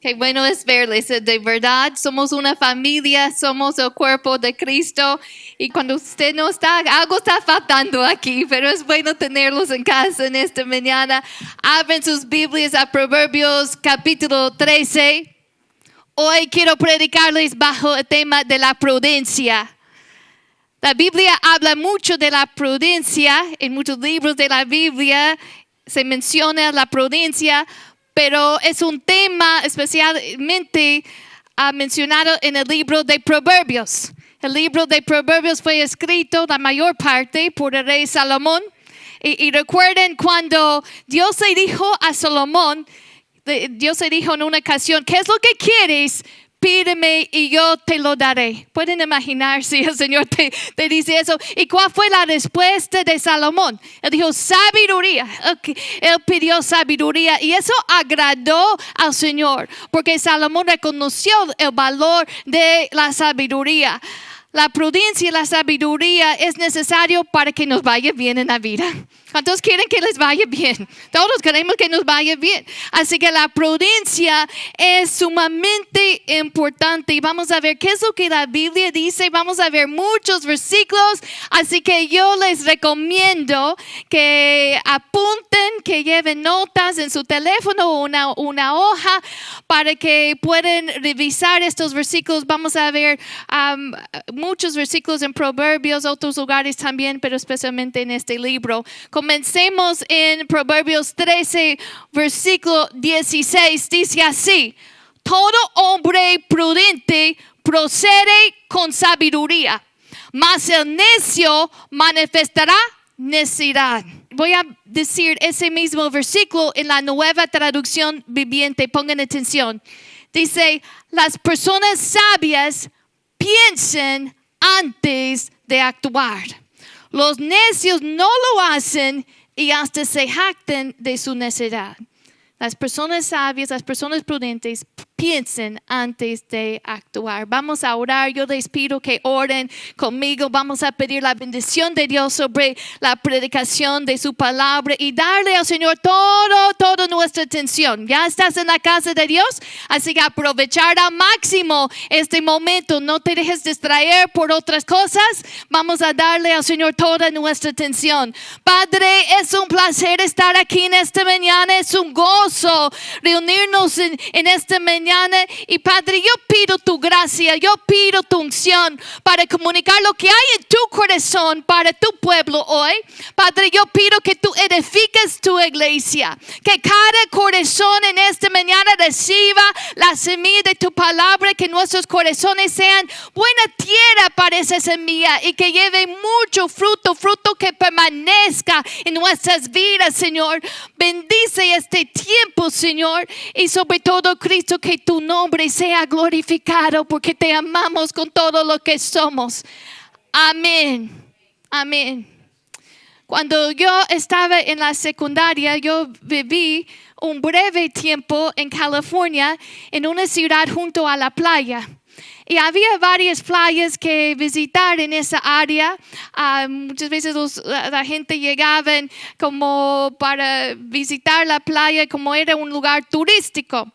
Qué bueno es verles. De verdad, somos una familia, somos el cuerpo de Cristo. Y cuando usted no está, algo está faltando aquí, pero es bueno tenerlos en casa en esta mañana. Abren sus Biblias a Proverbios capítulo 13. Hoy quiero predicarles bajo el tema de la prudencia. La Biblia habla mucho de la prudencia. En muchos libros de la Biblia se menciona la prudencia, pero es un tema especialmente mencionado en el libro de Proverbios. El libro de Proverbios fue escrito la mayor parte por el rey Salomón. Y recuerden cuando Dios le dijo a Salomón, Dios le dijo en una ocasión, ¿qué es lo que quieres? Pídeme y yo te lo daré. Pueden imaginar si el Señor te dice eso. ¿Y cuál fue la respuesta de Salomón? Él dijo sabiduría. Él pidió sabiduría y eso agradó al Señor porque Salomón reconoció el valor de la sabiduría. La prudencia y la sabiduría es necesario para que nos vaya bien en la vida. ¿Cuántos quieren que les vaya bien? Todos queremos que nos vaya bien. Así que la prudencia es sumamente importante. Y vamos a ver qué es lo que la Biblia dice. Vamos a ver muchos versículos. Así que yo les recomiendo que apunten, que lleven notas en su teléfono o una hoja para que puedan revisar estos versículos. Vamos a ver muchos versículos en Proverbios, otros lugares también, pero especialmente en este libro. Comencemos en Proverbios 13, versículo 16. Dice así: todo hombre prudente procede con sabiduría, mas el necio manifestará necedad. Voy a decir ese mismo versículo en la Nueva Traducción Viviente. Pongan atención. Dice, las personas sabias piensen antes de actuar. Los necios no lo hacen y hasta se jactan de su necedad. Las personas sabias, las personas prudentes piensen antes de actuar. Vamos a orar. Yo les pido que oren conmigo. Vamos a pedir la bendición de Dios sobre la predicación de su palabra y darle al Señor toda nuestra atención. Ya estás en la casa de Dios, así que aprovechar al máximo este momento. No te dejes distraer por otras cosas. Vamos a darle al Señor toda nuestra atención. Padre, es un placer estar aquí en esta mañana. Es un gozo reunirnos en esta mañana. Y Padre, yo pido tu gracia, yo pido tu unción para comunicar lo que hay en tu corazón para tu pueblo hoy. Padre, yo pido que tú edifiques tu iglesia, que cada corazón en esta mañana reciba la semilla de tu palabra, que nuestros corazones sean buena tierra para esa semilla y que lleve mucho fruto que permanezca en nuestras vidas, Señor. Bendice este tiempo, Señor, y sobre todo, Cristo, que tu nombre sea glorificado porque te amamos con todo lo que somos. Amén. Amén. Cuando yo estaba en la secundaria, yo viví un breve tiempo en California, en una ciudad junto a la playa. Y había varias playas que visitar en esa área. Muchas veces la gente llegaba como para visitar la playa, como era un lugar turístico.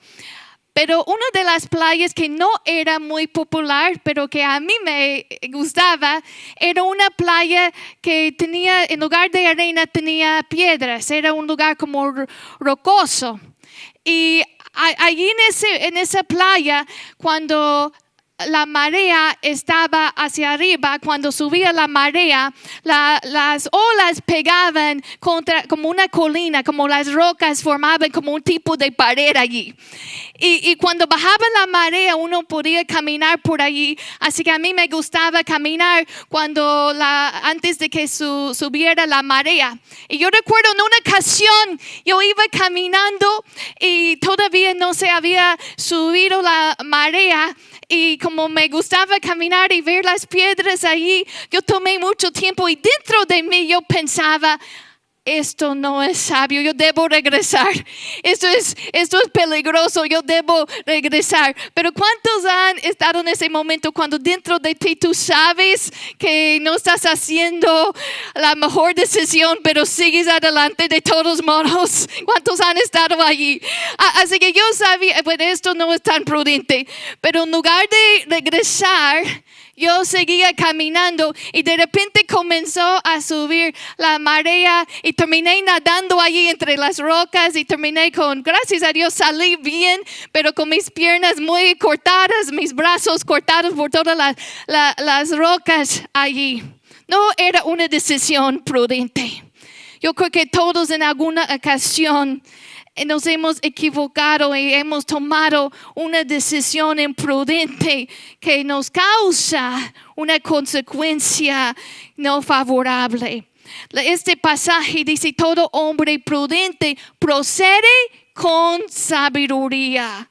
Pero una de las playas que no era muy popular, pero que a mí me gustaba, era una playa que tenía, en lugar de arena, tenía piedras. Era un lugar como rocoso. Y allí en esa playa, cuando la marea estaba hacia arriba, cuando subía la marea, las olas pegaban como una colina, como las rocas formaban como un tipo de pared allí. Y cuando bajaba la marea, uno podía caminar por allí. Así que a mí me gustaba caminar antes de que subiera la marea. Y yo recuerdo en una ocasión, yo iba caminando y todavía no se había subido la marea. Y como me gustaba caminar y ver las piedras allí, yo tomé mucho tiempo y dentro de mí yo pensaba, esto no es sabio, yo debo regresar. Esto es peligroso, yo debo regresar. Pero ¿cuántos han estado en ese momento cuando dentro de ti tú sabes que no estás haciendo la mejor decisión, pero sigues adelante de todos modos? ¿Cuántos han estado allí? Así que yo sabía, bueno, esto no es tan prudente, pero en lugar de regresar, yo seguía caminando y de repente comenzó a subir la marea y terminé nadando allí entre las rocas y terminé gracias a Dios, salí bien, pero con mis piernas muy cortadas, mis brazos cortados por todas las rocas allí. No era una decisión prudente. Yo creo que todos en alguna ocasión nos hemos equivocado y hemos tomado una decisión imprudente que nos causa una consecuencia no favorable. Este pasaje dice: todo hombre prudente procede con sabiduría.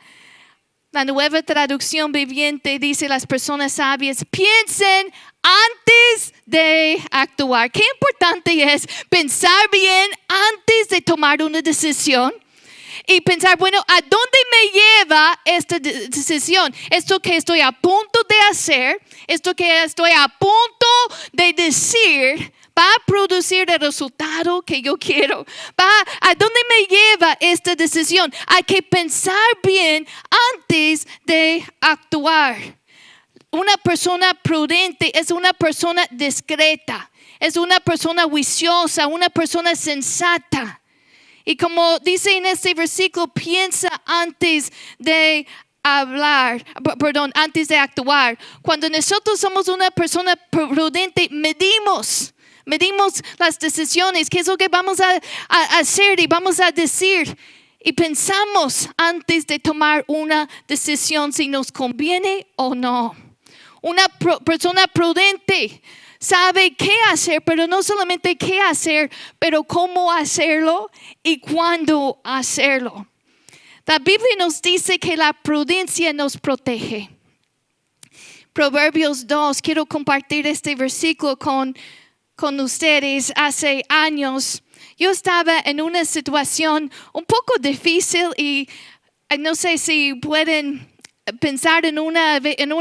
La Nueva Traducción Viviente dice: las personas sabias piensen antes de actuar. Qué importante es pensar bien antes de tomar una decisión. Y pensar, bueno, ¿a dónde me lleva esta decisión? Esto que estoy a punto de hacer, esto que estoy a punto de decir, ¿va a producir el resultado que yo quiero? ¿A dónde me lleva esta decisión? Hay que pensar bien antes de actuar. Una persona prudente es una persona discreta, es una persona juiciosa, una persona sensata. Y como dice en este versículo, piensa antes de antes de actuar. Cuando nosotros somos una persona prudente, medimos las decisiones, qué es lo que vamos a hacer y vamos a decir. Y pensamos antes de tomar una decisión si nos conviene o no. Una persona prudente sabe qué hacer, pero no solamente qué hacer, pero cómo hacerlo y cuándo hacerlo. La Biblia nos dice que la prudencia nos protege. Proverbios 2, quiero compartir este versículo con ustedes. Hace años yo estaba en una situación un poco difícil y no sé si pueden pensar en una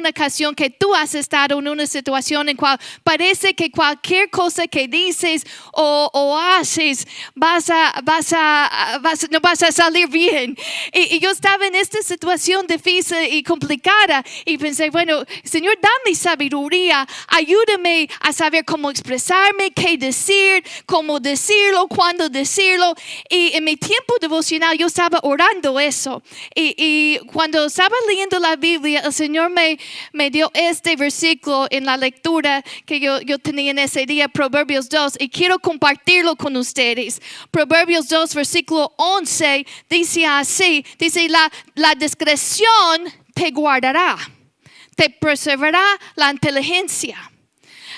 ocasión que tú has estado en una situación en cual parece que cualquier cosa que dices o haces no vas a salir bien. Y yo estaba en esta situación difícil y complicada y pensé, bueno, Señor, dame sabiduría, ayúdame a saber cómo expresarme, qué decir, cómo decirlo, cuándo decirlo. Y en mi tiempo devocional yo estaba orando eso. Y cuando estaba leyendo la Biblia, el Señor me dio este versículo en la lectura que yo tenía en ese día, Proverbios 2, y quiero compartirlo con ustedes. Proverbios 2, versículo 11, dice así, dice, la discreción te guardará, te preservará la inteligencia.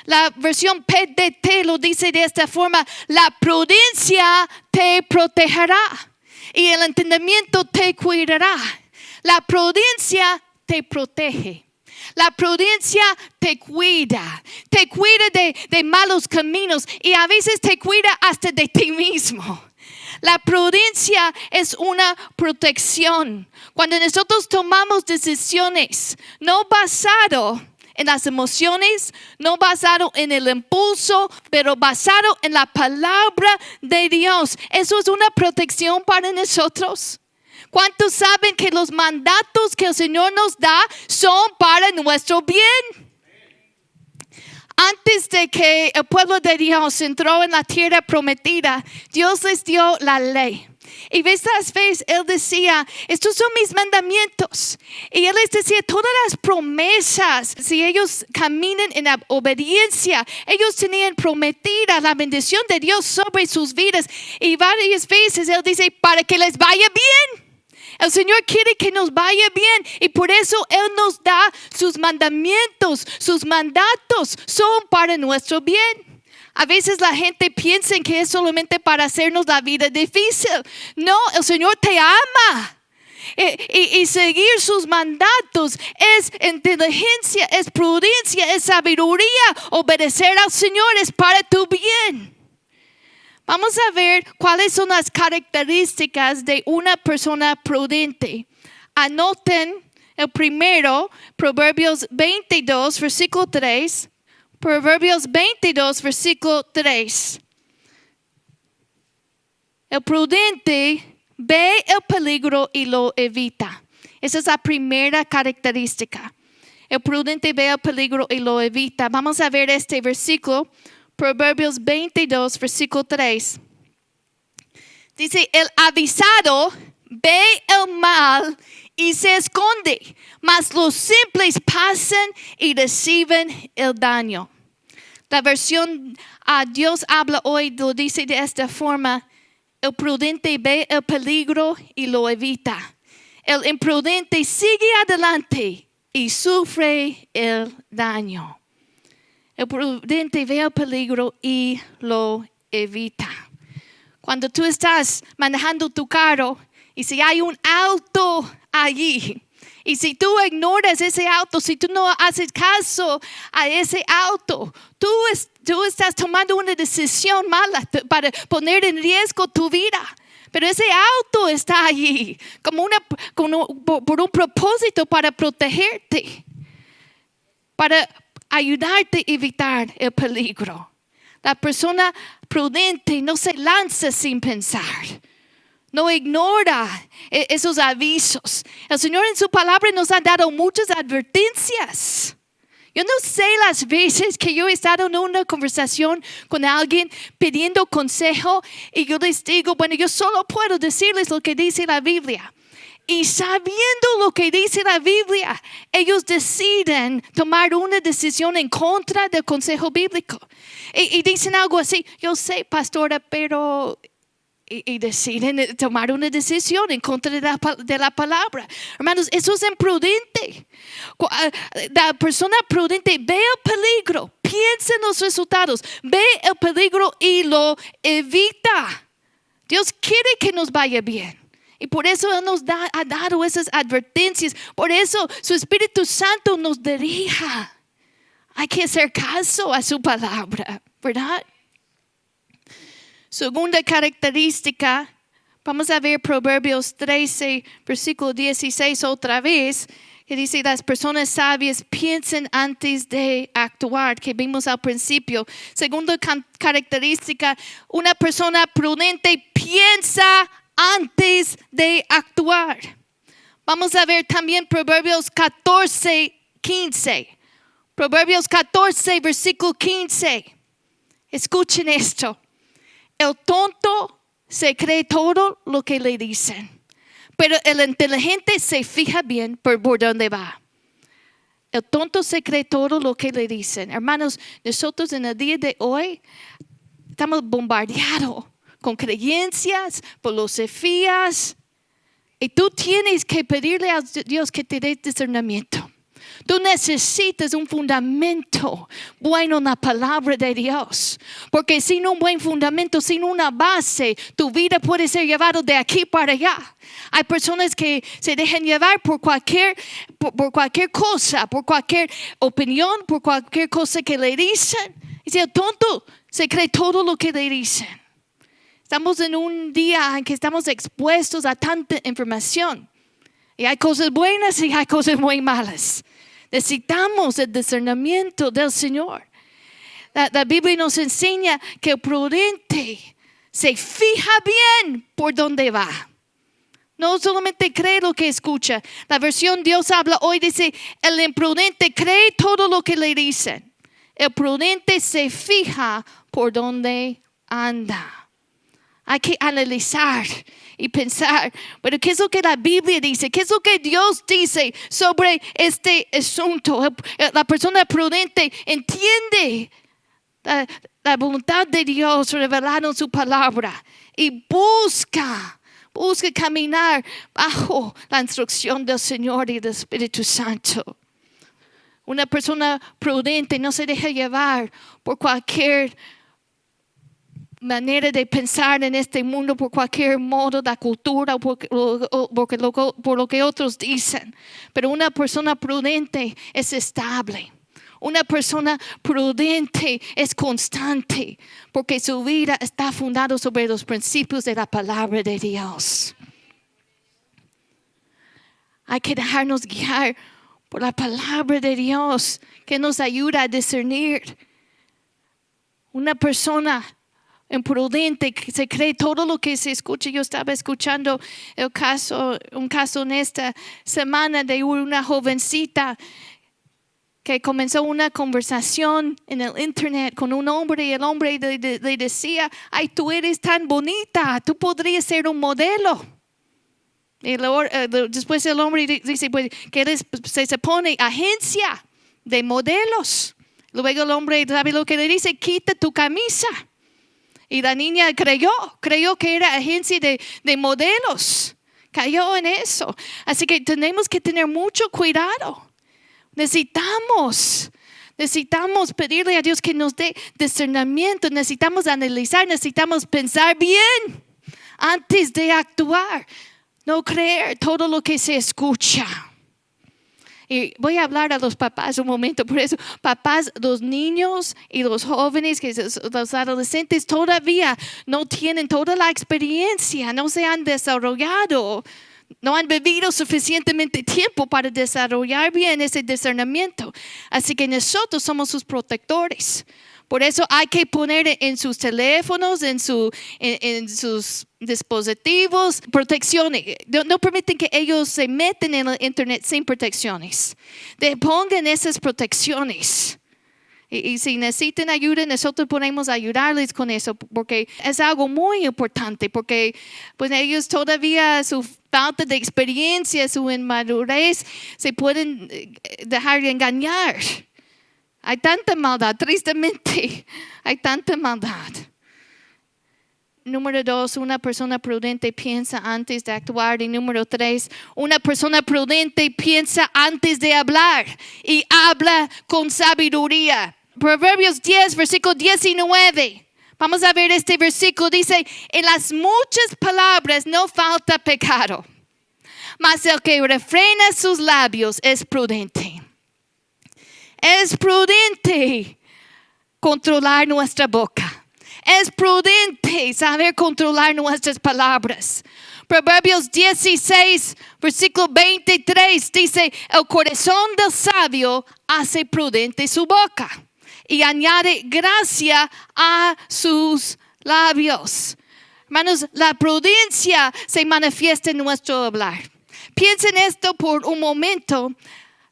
La versión PDT lo dice de esta forma: la prudencia te protegerá y el entendimiento te cuidará. La prudencia te protege. La prudencia te cuida de malos caminos y a veces te cuida hasta de ti mismo. La prudencia es una protección. Cuando nosotros tomamos decisiones no basado en las emociones, no basado en el impulso, pero basado en la palabra de Dios, eso es una protección para nosotros. ¿Cuántos saben que los mandatos que el Señor nos da son para nuestro bien? Antes de que el pueblo de Dios entró en la tierra prometida, Dios les dio la ley. Y estas veces Él decía, estos son mis mandamientos. Y Él les decía, todas las promesas, si ellos caminan en la obediencia, ellos tenían prometida la bendición de Dios sobre sus vidas. Y varias veces Él dice, para que les vaya bien. El Señor quiere que nos vaya bien y por eso Él nos da sus mandamientos, sus mandatos son para nuestro bien. A veces la gente piensa que es solamente para hacernos la vida difícil. No, el Señor te ama. Y seguir sus mandatos es inteligencia, es prudencia, es sabiduría. Obedecer al Señor es para tu bien. Vamos a ver cuáles son las características de una persona prudente. Anoten el primero, Proverbios 22, versículo 3. Proverbios 22, versículo 3. El prudente ve el peligro y lo evita. Esa es la primera característica. El prudente ve el peligro y lo evita. Vamos a ver este versículo. Proverbios 22, versículo 3. Dice, el avisado ve el mal y se esconde, mas los simples pasan y reciben el daño. La versión Dios habla hoy lo dice de esta forma. El prudente ve el peligro y lo evita. El imprudente sigue adelante y sufre el daño. El prudente ve el peligro y lo evita. Cuando tú estás manejando tu carro y si hay un auto allí, y si tú ignoras ese auto, si tú no haces caso a ese auto, tú estás tomando una decisión mala para poner en riesgo tu vida. Pero ese auto está allí por un propósito para protegerte, para ayudarte a evitar el peligro. La persona prudente no se lanza sin pensar. No ignora esos avisos. El Señor en su palabra nos ha dado muchas advertencias. Yo no sé las veces que yo he estado en una conversación con alguien pidiendo consejo y yo les digo, bueno, yo solo puedo decirles lo que dice la Biblia. Y sabiendo lo que dice la Biblia, ellos deciden tomar una decisión en contra del consejo bíblico. Y dicen algo así, yo sé, pastora, pero... Y deciden tomar una decisión en contra de la palabra. Hermanos, eso es imprudente. La persona prudente ve el peligro, piensa en los resultados, ve el peligro y lo evita. Dios quiere que nos vaya bien. Y por eso Él nos ha dado esas advertencias. Por eso su Espíritu Santo nos dirija. Hay que hacer caso a su palabra, ¿verdad? Segunda característica, vamos a ver Proverbios 13, versículo 16 otra vez, que dice, las personas sabias piensan antes de actuar, que vimos al principio. Segunda característica, una persona prudente piensa antes de actuar. Vamos a ver también Proverbios 14, 15. Proverbios 14, versículo 15. Escuchen esto. El tonto se cree todo lo que le dicen, pero el inteligente se fija bien por dónde va. El tonto se cree todo lo que le dicen. Hermanos, nosotros en el día de hoy estamos bombardeados con creencias, filosofías, y tú tienes que pedirle a Dios que te dé discernimiento. Tú necesitas un fundamento bueno en la palabra de Dios. Porque sin un buen fundamento, sin una base, tu vida puede ser llevada de aquí para allá. Hay personas que se dejan llevar por cualquier cosa, por cualquier opinión, por cualquier cosa que le dicen. Y si el tonto se cree todo lo que le dicen. Estamos en un día en que estamos expuestos a tanta información. Y hay cosas buenas y hay cosas muy malas. Necesitamos el discernimiento del Señor. La Biblia nos enseña que el prudente se fija bien por dónde va. No solamente cree lo que escucha. La versión Dios habla hoy dice, el imprudente cree todo lo que le dicen. El prudente se fija por dónde anda. Hay que analizar y pensar, pero ¿qué es lo que la Biblia dice? ¿Qué es lo que Dios dice sobre este asunto? La persona prudente entiende la voluntad de Dios revelada en su palabra y busca caminar bajo la instrucción del Señor y del Espíritu Santo. Una persona prudente no se deja llevar por cualquier manera de pensar en este mundo, por cualquier modo, la cultura, por lo que otros dicen. Pero una persona prudente es estable. Una persona prudente es constante porque su vida está fundada sobre los principios de la palabra de Dios. Hay que dejarnos guiar por la palabra de Dios que nos ayuda a discernir. Una persona imprudente que se cree todo lo que se escucha. Yo estaba escuchando un caso en esta semana de una jovencita que comenzó una conversación en el internet con un hombre y el hombre le decía, ay, tú eres tan bonita, tú podrías ser un modelo. Y después el hombre dice, pues, que se pone agencia de modelos. Luego el hombre, ¿sabe lo que le dice? Quita tu camisa. Y la niña creyó que era agencia de modelos. Cayó en eso. Así que tenemos que tener mucho cuidado. Necesitamos pedirle a Dios que nos dé discernimiento. Necesitamos analizar, necesitamos pensar bien antes de actuar. No creer todo lo que se escucha. Y voy a hablar a los papás un momento. Por eso, papás, los niños y los jóvenes, los adolescentes todavía no tienen toda la experiencia, no se han desarrollado, no han vivido suficientemente tiempo para desarrollar bien ese discernimiento. Así que nosotros somos sus protectores. Por eso hay que poner en sus teléfonos, en sus dispositivos, protecciones. No permiten que ellos se metan en el internet sin protecciones. Pongan esas protecciones. Y si necesitan ayuda, nosotros podemos ayudarles con eso, porque es algo muy importante, porque pues ellos todavía su falta de experiencia, su inmadurez, se pueden dejar engañar. Hay tanta maldad, tristemente, hay tanta maldad. Número 2, una persona prudente piensa antes de actuar. Y número 3, una persona prudente piensa antes de hablar y habla con sabiduría. Proverbios 10, versículo 19. Vamos a ver este versículo. Dice, en las muchas palabras no falta pecado, mas el que refrena sus labios es prudente. Es prudente controlar nuestra boca. Es prudente saber controlar nuestras palabras. Proverbios 16, versículo 23 dice, el corazón del sabio hace prudente su boca y añade gracia a sus labios. Hermanos, la prudencia se manifiesta en nuestro hablar. Piensen esto por un momento.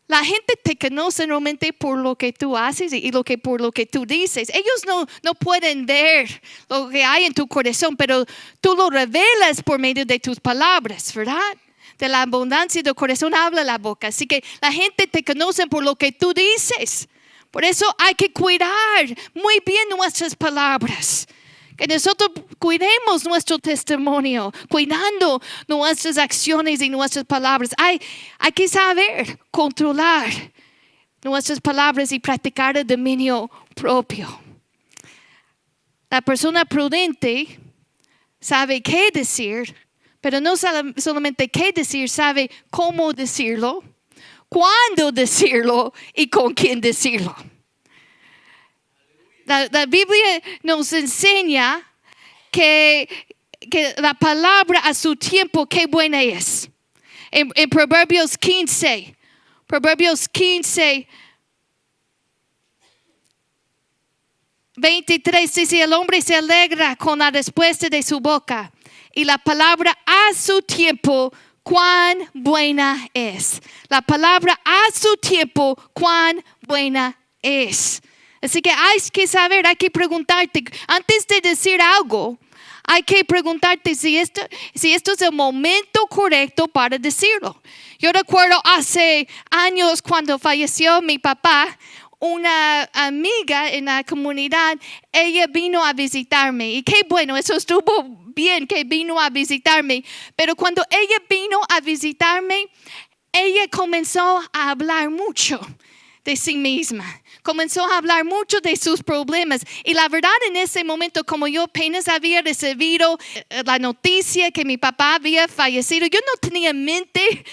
La gente te conoce normalmente por lo que tú haces y por lo que tú dices. Ellos no pueden ver lo que hay en tu corazón, pero tú lo revelas por medio de tus palabras, ¿verdad? De la abundancia del corazón habla la boca. Así que la gente te conoce por lo que tú dices. Por eso hay que cuidar muy bien nuestras palabras. Que nosotros cuidemos nuestro testimonio, cuidando nuestras acciones y nuestras palabras. Hay que saber controlar nuestras palabras y practicar el dominio propio. La persona prudente sabe qué decir, pero no solamente qué decir, sabe cómo decirlo, cuándo decirlo y con quién decirlo. La Biblia nos enseña que la palabra a su tiempo, qué buena es. En Proverbios 15, 23 dice, el hombre se alegra con la respuesta de su boca y la palabra a su tiempo, cuán buena es. La palabra a su tiempo, cuán buena es. Así que hay que saber, hay que preguntarte, antes de decir algo, hay que preguntarte si esto es el momento correcto para decirlo. Yo recuerdo hace años cuando falleció mi papá, una amiga en la comunidad, ella vino a visitarme. Y qué bueno, eso estuvo bien que vino a visitarme. Pero cuando ella vino a visitarme, ella comenzó a hablar mucho de sí misma. Comenzó a hablar mucho de sus problemas. Y la verdad, en ese momento, como yo apenas había recibido la noticia que mi papá había fallecido, yo no tenía mente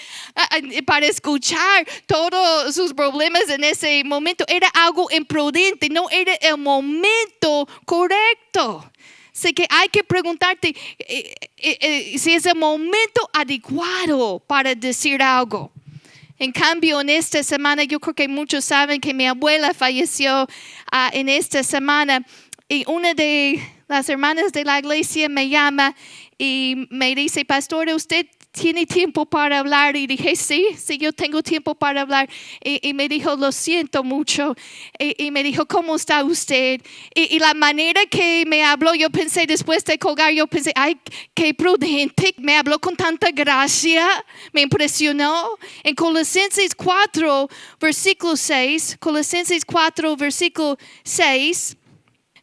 para escuchar todos sus problemas en ese momento. Era algo imprudente, no era el momento correcto. Sé que hay que preguntarte si es el momento adecuado para decir algo. En cambio, en esta semana, yo creo que muchos saben que mi abuela falleció en esta semana. Y una de las hermanas de la iglesia me llama y me dice, pastora, ¿usted tiene tiempo para hablar? Y dije, sí, yo tengo tiempo para hablar. Y me dijo, lo siento mucho. Y me dijo, ¿cómo está usted? Y la manera que me habló, yo pensé, después de colgar, yo pensé, ay, qué prudente. Me habló con tanta gracia, me impresionó. En Colosenses 4, versículo 6, Colosenses 4, versículo 6,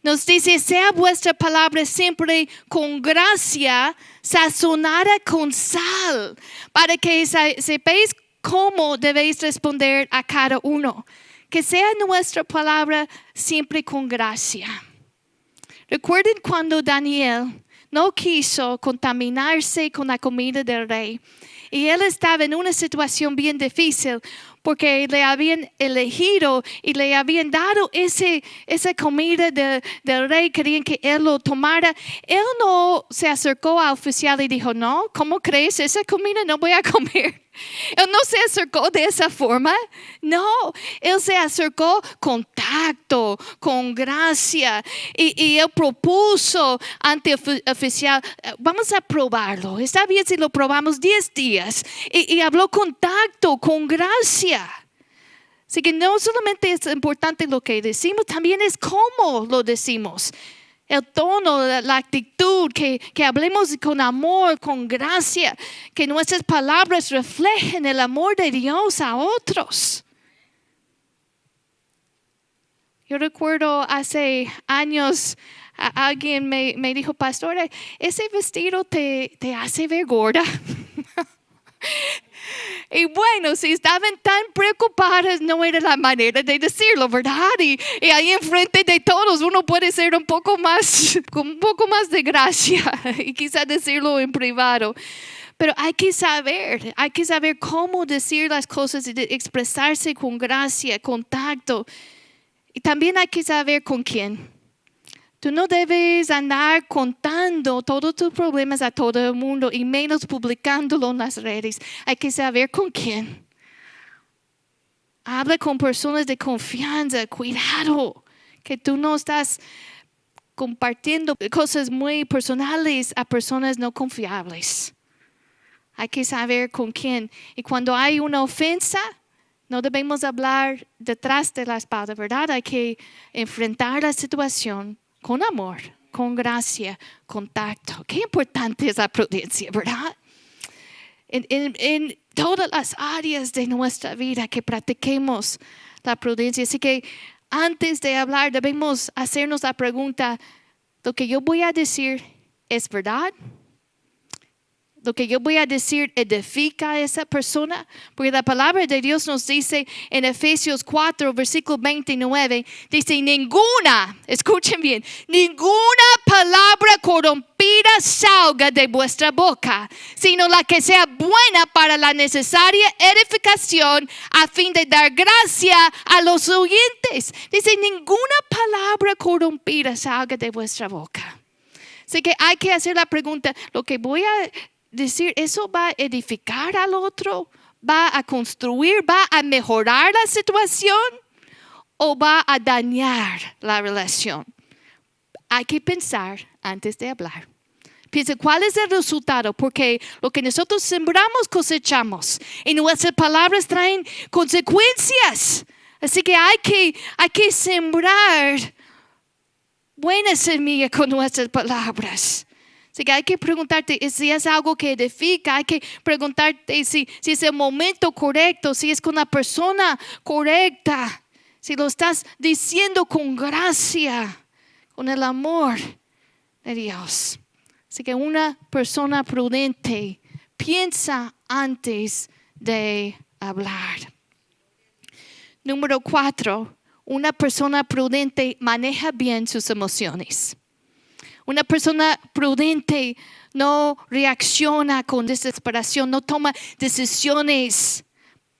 nos dice, sea vuestra palabra siempre con gracia, sazonada con sal, para que sepáis cómo debéis responder a cada uno. Que sea nuestra palabra siempre con gracia. Recuerden cuando Daniel no quiso contaminarse con la comida del rey. Y él estaba en una situación bien difícil porque le habían elegido y le habían dado esa comida del rey. Querían que él lo tomara. Él no se acercó al oficial y dijo, no, ¿cómo crees? Esa comida no voy a comer. Él no se acercó de esa forma. No, él se acercó con tacto, con gracia. Y él propuso ante el oficial, vamos a probarlo. Está bien si lo probamos 10 días. Y habló con tacto, con gracia. Así que no solamente es importante lo que decimos, también es cómo lo decimos. El tono, la actitud, que hablemos con amor, con gracia, que nuestras palabras reflejen el amor de Dios a otros. Yo recuerdo hace años, alguien me dijo, pastora, ese vestido te hace ver gorda. Y bueno, si estaban tan preocupadas, no era la manera de decirlo, ¿verdad? Y ahí enfrente de todos uno puede ser un poco más, con un poco más de gracia y quizá decirlo en privado. Pero hay que saber cómo decir las cosas y expresarse con gracia, con tacto. Y también hay que saber con quién. Tú no debes andar contando todos tus problemas a todo el mundo y menos publicándolo en las redes. Hay que saber con quién. Habla con personas de confianza. Cuidado, que tú no estás compartiendo cosas muy personales a personas no confiables. Hay que saber con quién. Y cuando hay una ofensa, no debemos hablar detrás de la espalda, ¿verdad? Hay que enfrentar la situación con amor, con gracia, con tacto. Qué importante es la prudencia, ¿verdad? En todas las áreas de nuestra vida que practiquemos la prudencia. Así que antes de hablar debemos hacernos la pregunta, ¿lo que yo voy a decir es verdad? ¿Lo que yo voy a decir edifica a esa persona? Porque la palabra de Dios nos dice en Efesios 4, versículo 29, dice, escuchen bien, ninguna palabra corrompida salga de vuestra boca, sino la que sea buena para la necesaria edificación a fin de dar gracia a los oyentes. Dice, ninguna palabra corrompida salga de vuestra boca. Así que hay que hacer la pregunta, lo que voy a decir, ¿eso va a edificar al otro? ¿Va a construir? ¿Va a mejorar la situación? ¿O va a dañar la relación? Hay que pensar antes de hablar. Piensa, ¿cuál es el resultado? Porque lo que nosotros sembramos, cosechamos. Y nuestras palabras traen consecuencias. Así que hay que sembrar buena semilla con nuestras palabras. Así que hay que preguntarte si es algo que edifica, hay que preguntarte si es el momento correcto, si es con la persona correcta, si lo estás diciendo con gracia, con el amor de Dios. Así que una persona prudente piensa antes de hablar. Número 4, una persona prudente maneja bien sus emociones. Una persona prudente no reacciona con desesperación, no toma decisiones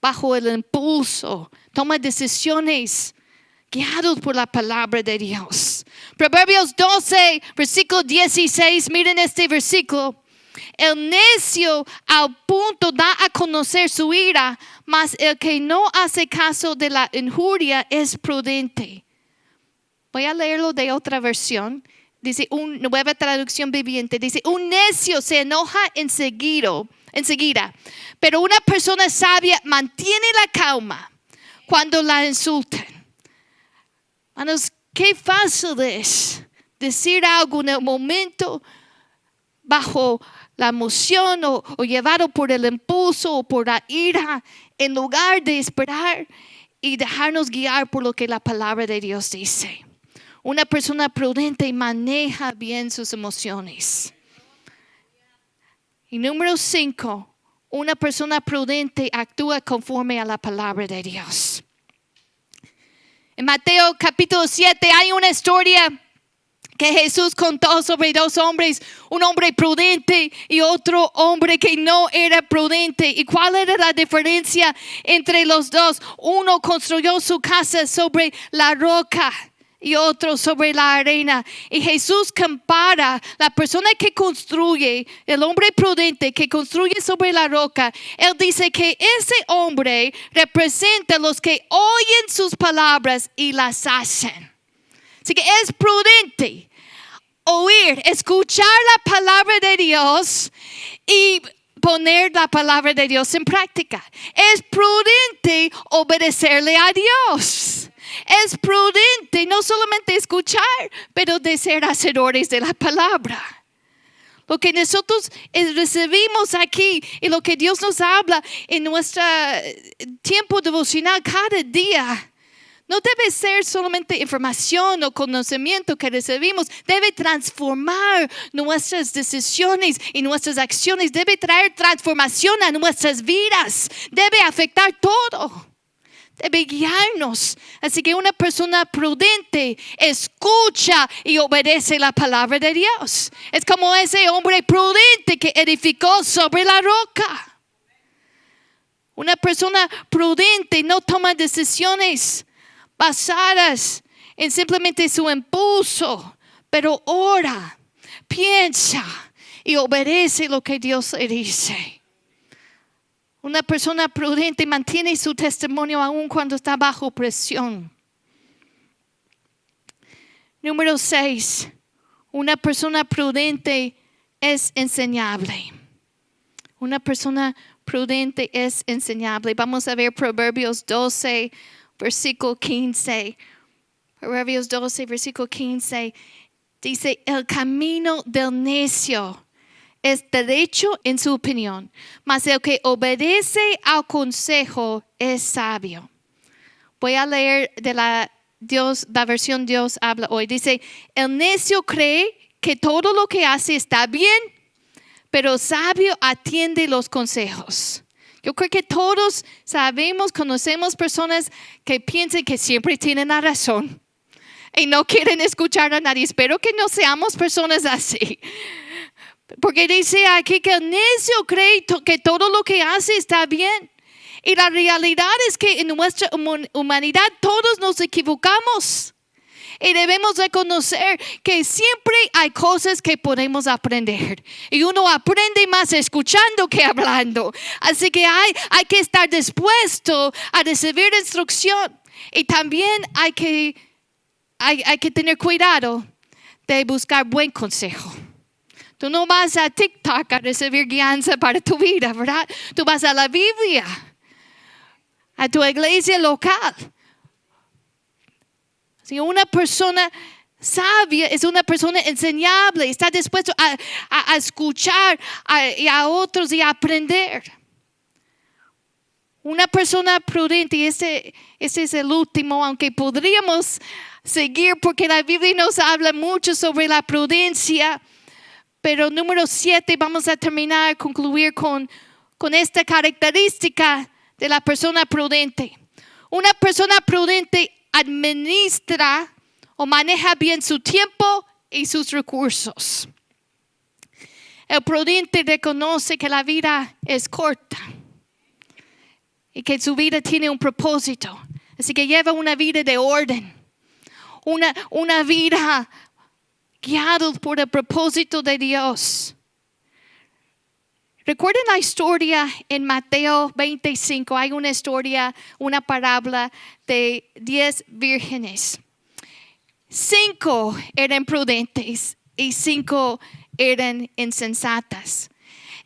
bajo el impulso, toma decisiones guiados por la palabra de Dios. Proverbios 12, versículo 16, miren este versículo. El necio al punto da a conocer su ira, mas el que no hace caso de la injuria es prudente. Voy a leerlo de otra versión. Dice, una nueva traducción viviente. Dice, un necio se enoja enseguida, pero una persona sabia mantiene la calma cuando la insultan. Hermanos, qué fácil es decir algo en el momento bajo la emoción o llevado por el impulso o por la ira, en lugar de esperar y dejarnos guiar por lo que la palabra de Dios dice. Una persona prudente maneja bien sus emociones. Y número 5, una persona prudente actúa conforme a la palabra de Dios. En Mateo capítulo 7 hay una historia que Jesús contó sobre 2 hombres, un hombre prudente y otro hombre que no era prudente. ¿Y cuál era la diferencia entre los dos? Uno construyó su casa sobre la roca y otro sobre la arena. Y Jesús compara la persona que construye, el hombre prudente que construye sobre la roca. Él dice que ese hombre representa a los que oyen sus palabras y las hacen. Así que es prudente oír, escuchar la palabra de Dios y poner la palabra de Dios en práctica. Es prudente obedecerle a Dios. Es prudente no solamente escuchar, pero de ser hacedores de la palabra. Lo que nosotros recibimos aquí y lo que Dios nos habla en nuestro tiempo devocional cada día, no debe ser solamente información o conocimiento que recibimos. Debe transformar nuestras decisiones y nuestras acciones. Debe traer transformación a nuestras vidas. Debe afectar todo. Debe guiarnos. Así que una persona prudente escucha y obedece la palabra de Dios. Es como ese hombre prudente que edificó sobre la roca. Una persona prudente no toma decisiones basadas en simplemente su impulso, pero ora, piensa y obedece lo que Dios le dice. Una persona prudente mantiene su testimonio aun cuando está bajo presión. Número 6. Una persona prudente es enseñable. Una persona prudente es enseñable. Vamos a ver Proverbios 12, versículo 15. Proverbios 12, versículo 15. Dice, el camino del necio es derecho en su opinión, mas el que obedece al consejo es sabio. Voy a leer de la versión Dios habla hoy. Dice, el necio cree que todo lo que hace está bien, pero sabio atiende los consejos. Yo creo que todos conocemos personas que piensan que siempre tienen la razón y no quieren escuchar a nadie. Espero que no seamos personas así. Porque dice aquí que el necio cree que todo lo que hace está bien. Y la realidad es que en nuestra humanidad todos nos equivocamos. Y debemos reconocer que siempre hay cosas que podemos aprender. Y uno aprende más escuchando que hablando. Así que hay que estar dispuesto a recibir instrucción. Y también hay que tener cuidado de buscar buen consejo. Tú no vas a TikTok a recibir guianza para tu vida, ¿verdad? Tú vas a la Biblia, a tu iglesia local. Si una persona sabia es una persona enseñable, está dispuesto a escuchar a otros y a aprender. Una persona prudente, y ese es el último, aunque podríamos seguir porque la Biblia nos habla mucho sobre la prudencia. Pero número 7, vamos a concluir con esta característica de la persona prudente. Una persona prudente administra o maneja bien su tiempo y sus recursos. El prudente reconoce que la vida es corta y que su vida tiene un propósito. Así que lleva una vida de orden, una vida guiada por el propósito de Dios. Recuerden la historia en Mateo 25. Hay una historia, una parábola de 10 vírgenes. 5 eran prudentes y 5 eran insensatas.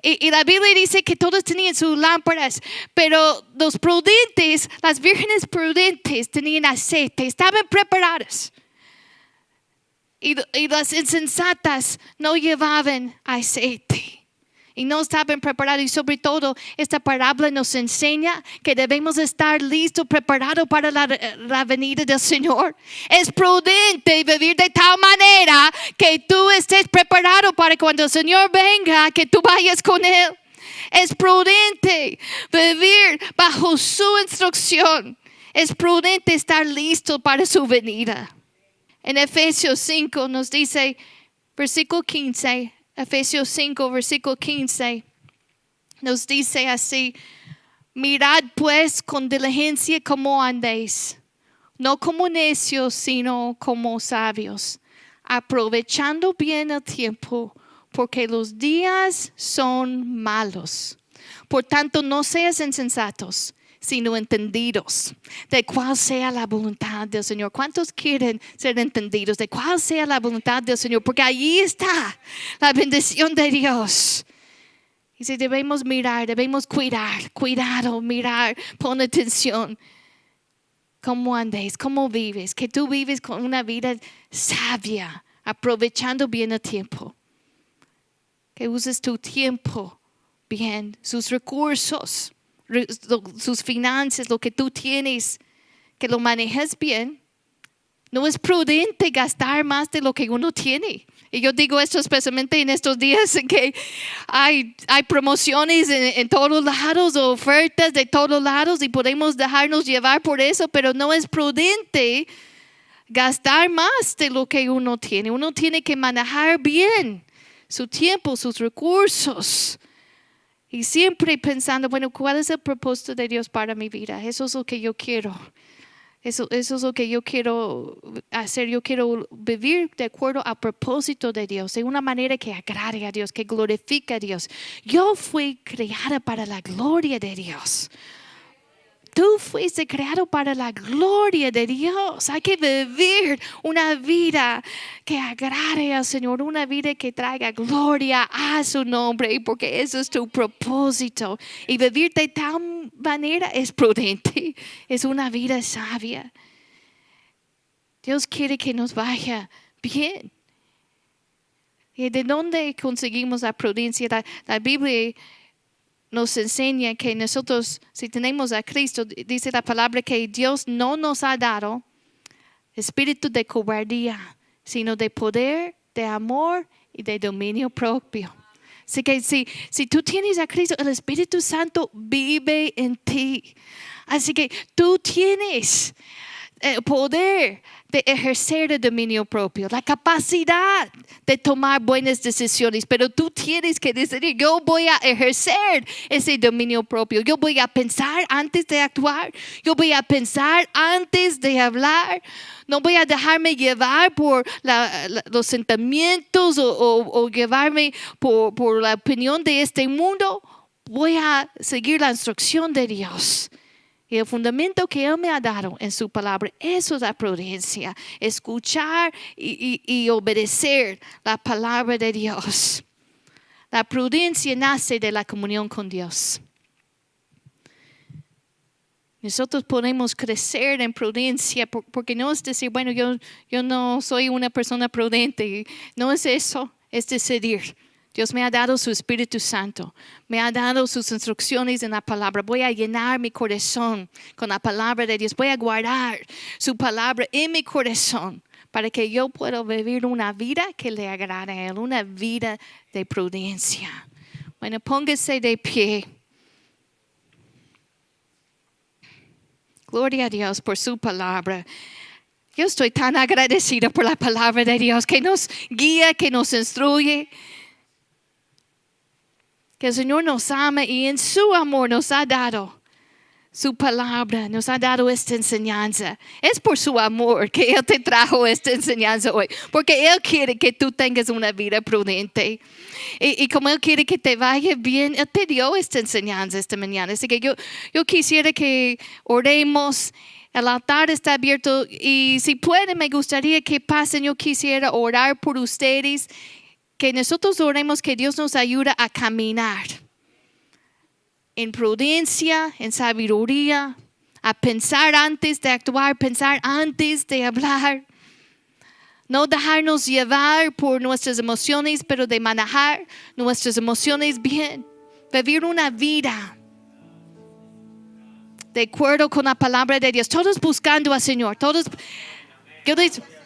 Y la Biblia dice que todos tenían sus lámparas, pero los prudentes, las vírgenes prudentes tenían aceite, estaban preparadas. Y las insensatas no llevaban aceite. Y no estaban preparados. Y sobre todo, esta parábola nos enseña que debemos estar listos, preparados para la venida del Señor. Es prudente vivir de tal manera que tú estés preparado para cuando el Señor venga, que tú vayas con Él. Es prudente vivir bajo su instrucción. Es prudente estar listo para su venida. En Efesios 5 nos dice, versículo 15, Efesios 5, versículo 15, nos dice así: mirad pues con diligencia cómo andéis, no como necios, sino como sabios, aprovechando bien el tiempo, porque los días son malos. Por tanto, no seas insensatos, sino entendidos de cuál sea la voluntad del Señor. ¿Cuántos quieren ser entendidos de cuál sea la voluntad del Señor? Porque allí está la bendición de Dios. Y si debemos mirar, debemos cuidado, mirar, pon atención. ¿Cómo andes? ¿Cómo vives? Que tú vives con una vida sabia, aprovechando bien el tiempo. Que uses tu tiempo bien, sus recursos, sus finanzas, lo que tú tienes, que lo manejes bien. No es prudente gastar más de lo que uno tiene. Y yo digo esto especialmente en estos días en que hay promociones en todos lados, ofertas de todos lados, y podemos dejarnos llevar por eso, pero no es prudente gastar más de lo que uno tiene. Uno tiene que manejar bien su tiempo, sus recursos. Y siempre pensando, bueno, ¿cuál es el propósito de Dios para mi vida? Eso es lo que yo quiero. Eso es lo que yo quiero hacer. Yo quiero vivir de acuerdo al propósito de Dios, de una manera que agrade a Dios, que glorifique a Dios. Yo fui creada para la gloria de Dios. Tú fuiste creado para la gloria de Dios. Hay que vivir una vida que agrade al Señor, una vida que traiga gloria a su nombre, porque eso es tu propósito. Y vivir de tal manera es prudente, es una vida sabia. Dios quiere que nos vaya bien. ¿Y de dónde conseguimos la prudencia? La Biblia nos enseña que nosotros, si tenemos a Cristo, dice la palabra que Dios no nos ha dado espíritu de cobardía, sino de poder, de amor y de dominio propio. Así que si tú tienes a Cristo, el Espíritu Santo vive en ti. Así que tú tienes el poder de ejercer el dominio propio, la capacidad de tomar buenas decisiones, pero tú tienes que decidir: yo voy a ejercer ese dominio propio, yo voy a pensar antes de actuar, yo voy a pensar antes de hablar, no voy a dejarme llevar por los sentimientos o llevarme por la opinión de este mundo. Voy a seguir la instrucción de Dios. Y el fundamento que Él me ha dado en su palabra, eso es la prudencia. Escuchar y obedecer la palabra de Dios. La prudencia nace de la comunión con Dios. Nosotros podemos crecer en prudencia porque no es decir, bueno, yo no soy una persona prudente. No es eso, es decidir. Dios me ha dado su Espíritu Santo, me ha dado sus instrucciones en la palabra. Voy a llenar mi corazón con la palabra de Dios. Voy a guardar su palabra en mi corazón para que yo pueda vivir una vida que le agrade a Él, una vida de prudencia. Bueno, póngase de pie. Gloria a Dios por su palabra. Yo estoy tan agradecida por la palabra de Dios que nos guía, que nos instruye. Que el Señor nos ama y en su amor nos ha dado su palabra, nos ha dado esta enseñanza. Es por su amor que Él te trajo esta enseñanza hoy. Porque Él quiere que tú tengas una vida prudente. Y como Él quiere que te vaya bien, Él te dio esta enseñanza esta mañana. Así que yo quisiera que oremos. El altar está abierto y si pueden, me gustaría que pasen. Yo quisiera orar por ustedes. Que nosotros oremos que Dios nos ayude a caminar en prudencia, en sabiduría, a pensar antes de actuar, pensar antes de hablar. No dejarnos llevar por nuestras emociones, pero de manejar nuestras emociones bien. Vivir una vida de acuerdo con la palabra de Dios. Todos buscando al Señor. Todos.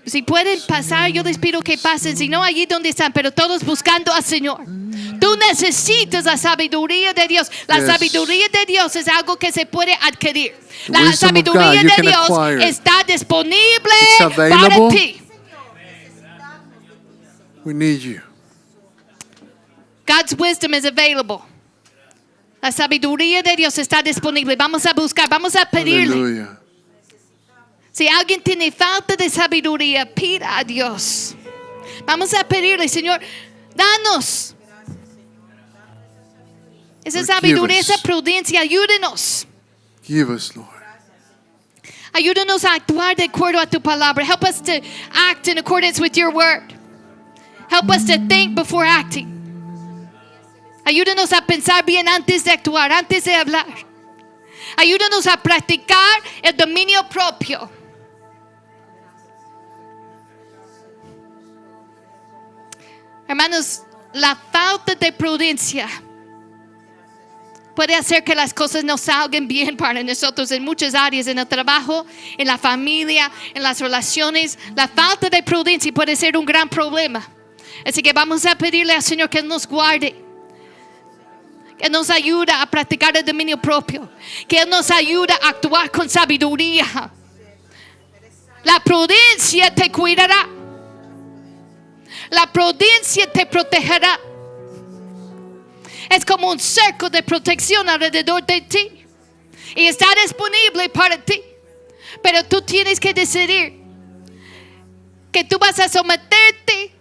Si pueden pasar, yo les pido que pasen. Si no, allí donde están, pero todos buscando al Señor. Tú necesitas la sabiduría de Dios. La sabiduría de Dios es algo que se puede adquirir. La sabiduría de Dios está disponible para ti. We need you. God's wisdom is available. La sabiduría de Dios está disponible. Vamos a buscar, vamos a pedirle. Hallelujah. Si alguien tiene falta de sabiduría, pida a Dios. Vamos a pedirle, Señor, danos esa sabiduría, esa prudencia. Ayúdenos. Give us, Lord. Ayúdanos a actuar de acuerdo a tu palabra. Help us to act in accordance with your word. Help us to think before acting. Ayúdanos a pensar bien antes de actuar, antes de hablar. Ayúdanos a practicar el dominio propio. Hermanos, la falta de prudencia puede hacer que las cosas no salgan bien para nosotros en muchas áreas, en el trabajo, en la familia, en las relaciones. La falta de prudencia puede ser un gran problema. Así que vamos a pedirle al Señor que nos guarde, que nos ayude a practicar el dominio propio, que Él nos ayude a actuar con sabiduría. La prudencia te cuidará. La prudencia te protegerá. Es como un cerco de protección alrededor de ti. Y está disponible para ti. Pero tú tienes que decidir que tú vas a someterte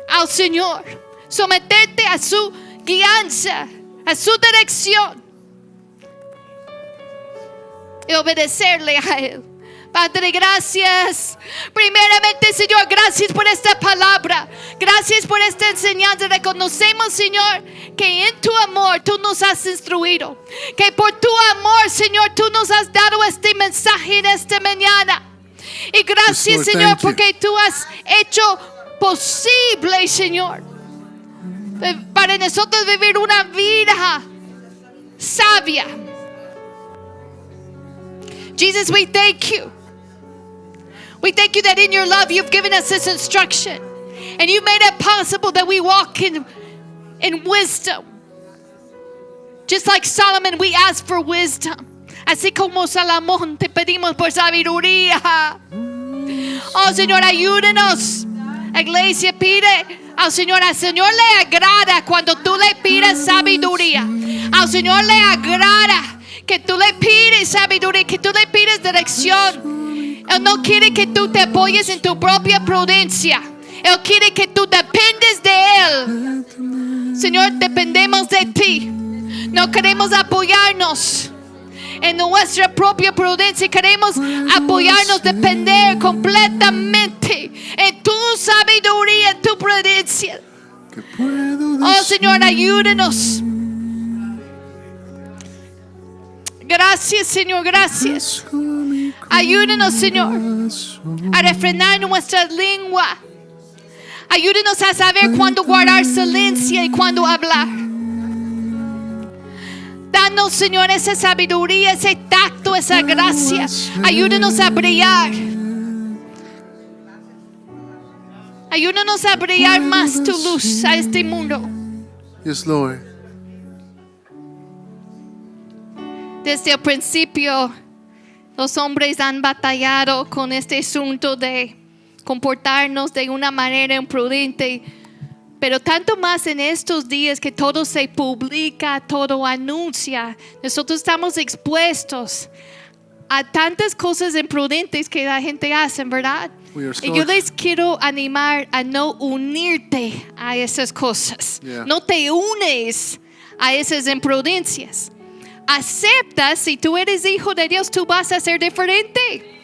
al Señor. Someterte a su guianza, a su dirección. Y obedecerle a Él. Padre, gracias. Primeramente, Señor, gracias por esta palabra. Gracias por esta enseñanza. Reconocemos, Señor, que en tu amor tú nos has instruido. Que por tu amor, Señor, tú nos has dado este mensaje en esta mañana. Y gracias, Señor, porque tú has hecho posible, Señor, para nosotros vivir una vida sabia. Jesus, we thank you. We thank you that in your love you've given us this instruction. And you made it possible that we walk in wisdom. Just like Solomon, we ask for wisdom. Así como Salomón, te pedimos por sabiduría. Oh, Señor, ayúdenos. La iglesia pide al Señor le agrada cuando tú le pides sabiduría. Al Señor le agrada que tú le pides sabiduría, que tú le pides dirección. Él no quiere que tú te apoyes en tu propia prudencia. Él quiere que tú dependes de Él. Señor, dependemos de ti. No queremos apoyarnos en nuestra propia prudencia. Queremos apoyarnos, depender completamente en tu sabiduría, en tu prudencia. Oh, Señor, ayúdanos. Gracias, Señor, gracias. Ayúdenos, Señor, a refrenar nuestra lengua. Ayúdenos a saber cuándo guardar silencio y cuándo hablar. Danos, Señor, esa sabiduría, ese tacto, esa gracia. Ayúdenos a brillar. Ayúdanos a brillar más tu luz a este mundo. Yes, Lord. Desde el principio Los hombres han batallado con este asunto de comportarnos de una manera imprudente, pero tanto más en estos días que todo se publica, todo anuncia, nosotros estamos expuestos a tantas cosas imprudentes que la gente hace, ¿verdad? We are so Y yo les quiero animar a no unirte a esas cosas. Yeah. No te unes a esas imprudencias. Acepta, si tú eres hijo de Dios, tú vas a ser diferente.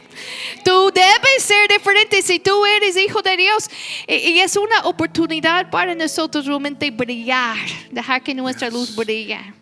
Tú debes ser diferente si tú eres hijo de Dios. Y es una oportunidad para nosotros realmente brillar, dejar que nuestra luz brille.